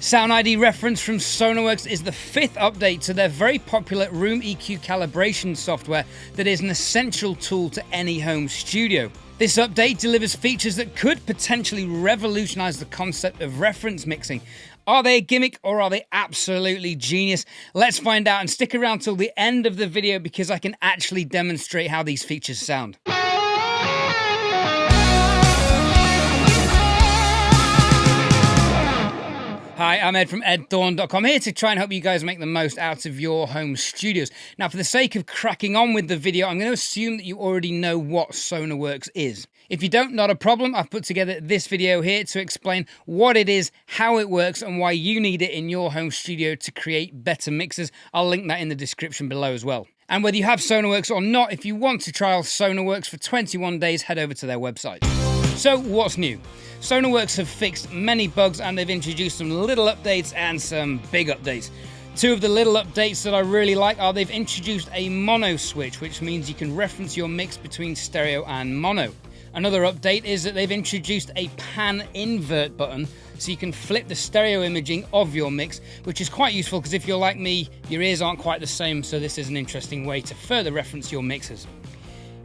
Sound ID Reference from Sonarworks is the 5th update to their very popular room EQ calibration software that is an essential tool to any home studio. This update delivers features that could potentially revolutionize the concept of reference mixing. Are they a gimmick or are they absolutely genius? Let's find out, and stick around till the end of the video because I can actually demonstrate how these features sound. Hi, I'm Ed from edthorn.com, here to try and help you guys make the most out of your home studios. Now, for the sake of cracking on with the video, I'm going to assume that you already know what Sonarworks is. If you don't, not a problem. I've put together this video here to explain what it is, how it works, and why you need it in your home studio to create better mixes. I'll link that in the description below as well. And whether you have Sonarworks or not, if you want to trial Sonarworks for 21 days, head over to their website. So, what's new? Sonarworks have fixed many bugs and they've introduced some little updates and some big updates. Two of the little updates that I really like are they've introduced a mono switch, which means you can reference your mix between stereo and mono. Another update is that they've introduced a pan invert button, so you can flip the stereo imaging of your mix, which is quite useful because if you're like me, your ears aren't quite the same, so this is an interesting way to further reference your mixes.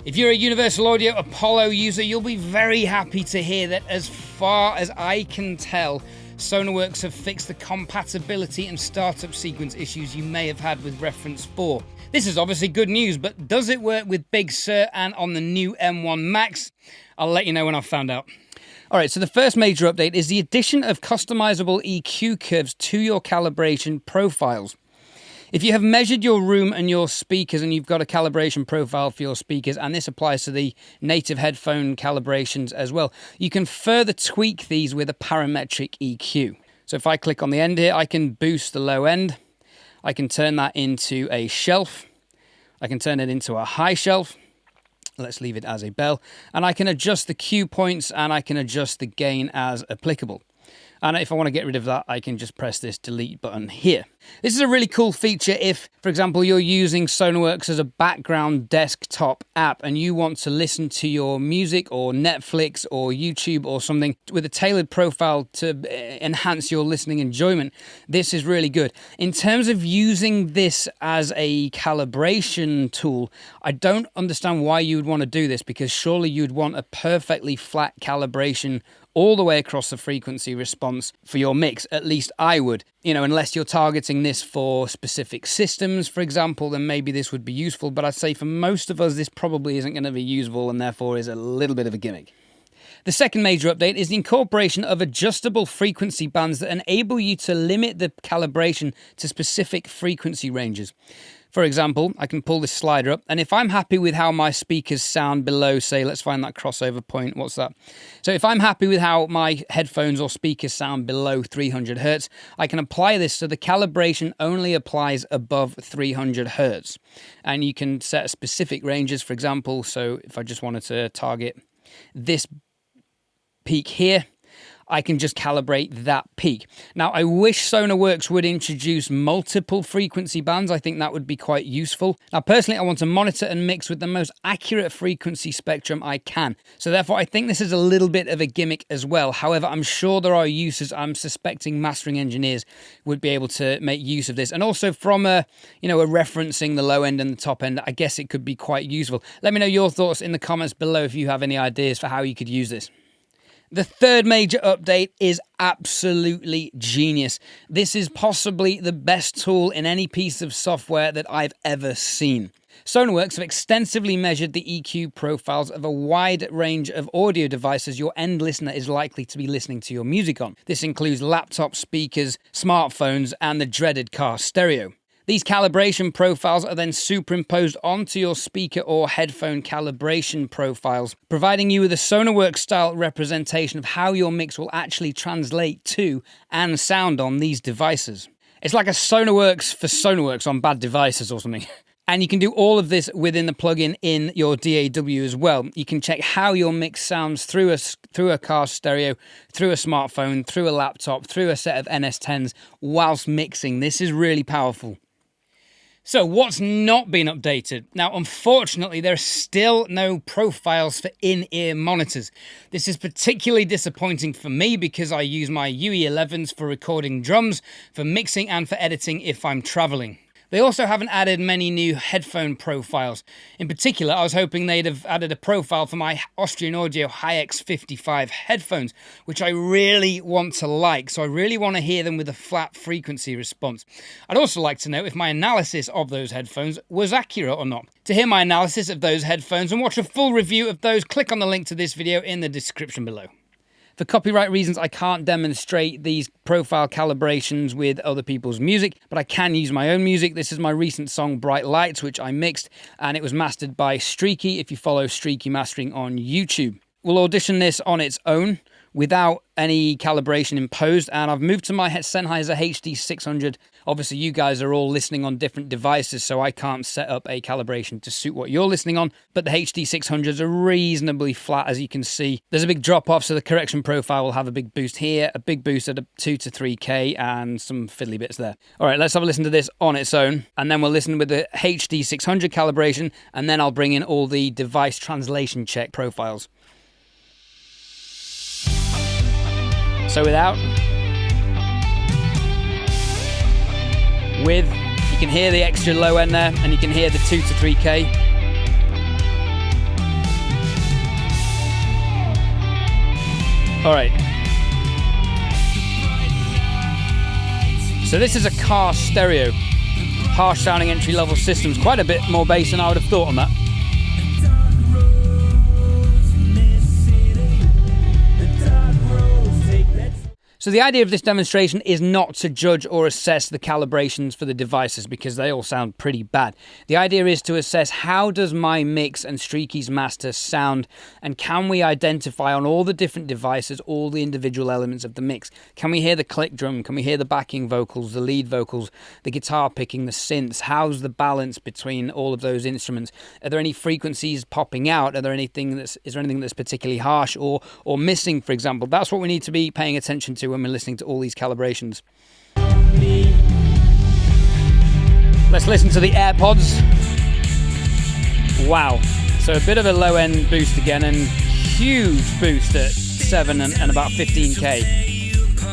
If you're a Universal Audio Apollo user, you'll be very happy to hear that as far as I can tell, Sonarworks have fixed the compatibility and startup sequence issues you may have had with Reference 4. This is obviously good news, but does it work with Big Sur and on the new M1 Max? I'll let you know when I've found out. Alright, so the first major update is the addition of customizable EQ curves to your calibration profiles. If you have measured your room and your speakers and you've got a calibration profile for your speakers, and this applies to the native headphone calibrations as well, you can further tweak these with a parametric EQ. So if I click on the end here, I can boost the low end. I can turn that into a shelf. I can turn it into a high shelf. Let's leave it as a bell. And I can adjust the cue points and I can adjust the gain as applicable. And if I want to get rid of that, I can just press this delete button here. This is a really cool feature if, for example, you're using Sonarworks as a background desktop app and you want to listen to your music or Netflix or YouTube or something with a tailored profile to enhance your listening enjoyment. This is really good. In terms of using this as a calibration tool, I don't understand why you would want to do this, because surely you'd want a perfectly flat calibration all the way across the frequency response for your mix. At least I would. You know, unless you're targeting this for specific systems, for example, then maybe this would be useful. But I'd say for most of us, this probably isn't going to be usable and therefore is a little bit of a gimmick. The second major update is the incorporation of adjustable frequency bands that enable you to limit the calibration to specific frequency ranges. For example, I can pull this slider up, and if I'm happy with how my speakers sound below, say, let's find that crossover point, what's that? So if I'm happy with how my headphones or speakers sound below 300 Hertz, I can apply this so the calibration only applies above 300 Hertz. And you can set specific ranges, for example, so if I just wanted to target this peak here, I can just calibrate that peak. Now, I wish Sonarworks would introduce multiple frequency bands. I think that would be quite useful. Now, personally, I want to monitor and mix with the most accurate frequency spectrum I can. So therefore, I think this is a little bit of a gimmick as well. However, I'm sure there are uses. I'm suspecting mastering engineers would be able to make use of this. And also from a referencing the low end and the top end, I guess it could be quite useful. Let me know your thoughts in the comments below if you have any ideas for how you could use this. The third major update is absolutely genius. This is possibly the best tool in any piece of software that I've ever seen. Sonarworks have extensively measured the EQ profiles of a wide range of audio devices your end listener is likely to be listening to your music on. This includes laptop speakers, smartphones, and the dreaded car stereo. These calibration profiles are then superimposed onto your speaker or headphone calibration profiles, providing you with a Sonarworks-style representation of how your mix will actually translate to and sound on these devices. It's like a Sonarworks for Sonarworks on bad devices or something. And you can do all of this within the plugin in your DAW as well. You can check how your mix sounds through a car stereo, through a smartphone, through a laptop, through a set of NS10s whilst mixing. This is really powerful. So what's not been updated? Now, unfortunately, there are still no profiles for in-ear monitors. This is particularly disappointing for me because I use my UE11s for recording drums, for mixing and for editing if I'm traveling. They also haven't added many new headphone profiles. In particular, I was hoping they'd have added a profile for my Austrian Audio HX55 headphones, which I really want to like, so I really want to hear them with a flat frequency response. I'd also like to know if my analysis of those headphones was accurate or not. To hear my analysis of those headphones and watch a full review of those, click on the link to this video in the description below. For copyright reasons, I can't demonstrate these profile calibrations with other people's music, but I can use my own music. This is my recent song, Bright Lights, which I mixed, and it was mastered by Streaky, if you follow Streaky Mastering on YouTube. We'll audition this on its own, without any calibration imposed, and I've moved to my Sennheiser HD600. Obviously, you guys are all listening on different devices, so I can't set up a calibration to suit what you're listening on, but the HD600s are reasonably flat, as you can see. There's a big drop-off, so the correction profile will have a big boost here, a big boost at a 2 to 3K, and some fiddly bits there. All right, let's have a listen to this on its own, and then we'll listen with the HD600 calibration, and then I'll bring in all the device translation check profiles. So without, with, you can hear the extra low end there, and you can hear the 2 to 3K. All right. So this is a car stereo, harsh sounding entry level systems. Quite a bit more bass than I would have thought on that. So the idea of this demonstration is not to judge or assess the calibrations for the devices because they all sound pretty bad. The idea is to assess how does my mix and Streaky's master sound, and can we identify on all the different devices all the individual elements of the mix? Can we hear the click drum? Can we hear the backing vocals, the lead vocals, the guitar picking, the synths? How's the balance between all of those instruments? Are there any frequencies popping out? Is there anything that's particularly harsh or missing, for example? That's what we need to be paying attention to when we're listening to all these calibrations. Let's listen to the AirPods. Wow. So a bit of a low end boost again, and huge boost at 7 and about 15K.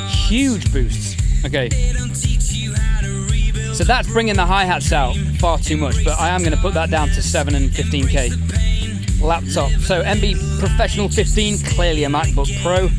Huge boosts. Okay. So that's bringing the hi-hats out far too much, but I am going to put that down to 7 and 15K. Laptop. So MB Professional 15, clearly a MacBook Pro.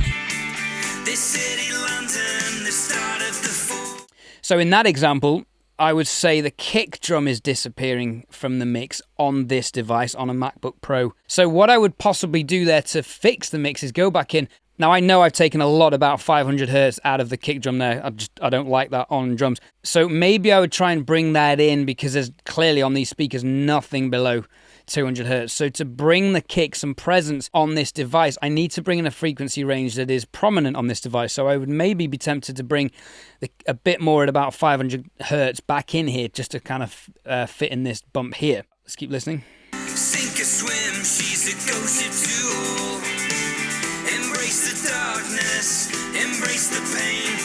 So in that example, I would say the kick drum is disappearing from the mix on this device, on a MacBook Pro. So what I would possibly do there to fix the mix is go back in. Now, I know I've taken a lot, about 500 hertz out of the kick drum there. I don't like that on drums. So maybe I would try and bring that in, because there's clearly on these speakers nothing below 200 hertz. So to bring the kick some presence on this device, I need to bring in a frequency range that is prominent on this device. So I would maybe be tempted to bring a bit more at about 500 hertz back in here, just to kind of fit in this bump here. Let's keep listening. Sink or swim, she's a ghost to all. Embrace the darkness, embrace the pain.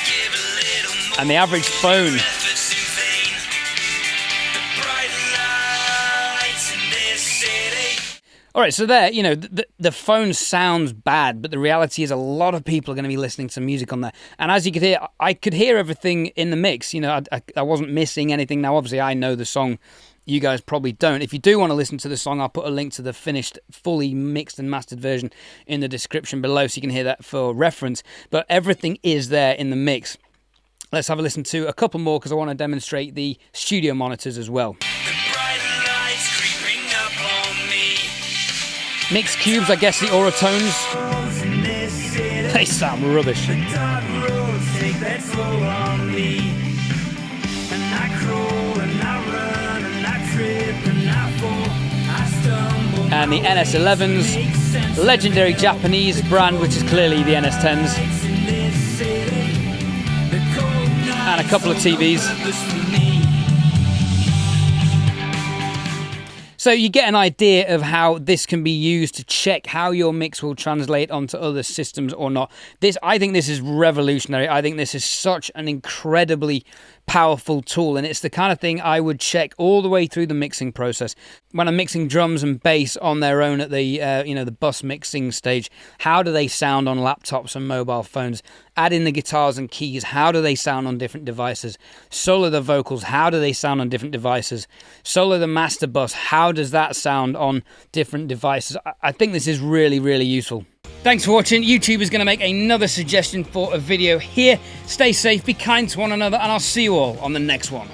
Give a little more. And the average phone. All right, so there, you know, the phone sounds bad, but the reality is a lot of people are going to be listening to music on there. And as you could hear, I could hear everything in the mix. You know, I wasn't missing anything. Now, obviously, I know the song. You guys probably don't. If you do want to listen to the song, I'll put a link to the finished, fully mixed and mastered version in the description below, so you can hear that for reference. But everything is there in the mix. Let's have a listen to a couple more, because I want to demonstrate the studio monitors as well. Mixed cubes, I guess the Auratones. They sound rubbish. And the NS11s, legendary Japanese brand, which is clearly the NS10s. And a couple of TVs. So you get an idea of how this can be used to check how your mix will translate onto other systems or not. I think this is revolutionary. I think this is such an incredibly powerful tool, and it's the kind of thing I would check all the way through the mixing process. When I'm mixing drums and bass on their own at the the bus mixing stage, how do they sound on laptops and mobile phones? Add in the guitars and keys, how do they sound on different devices? Solo the vocals, how do they sound on different devices? Solo the master bus, how does that sound on different devices? I think this is really, really useful. Thanks for watching. YouTube is going to make another suggestion for a video here. Stay safe, be kind to one another, and I'll see you all on the next one.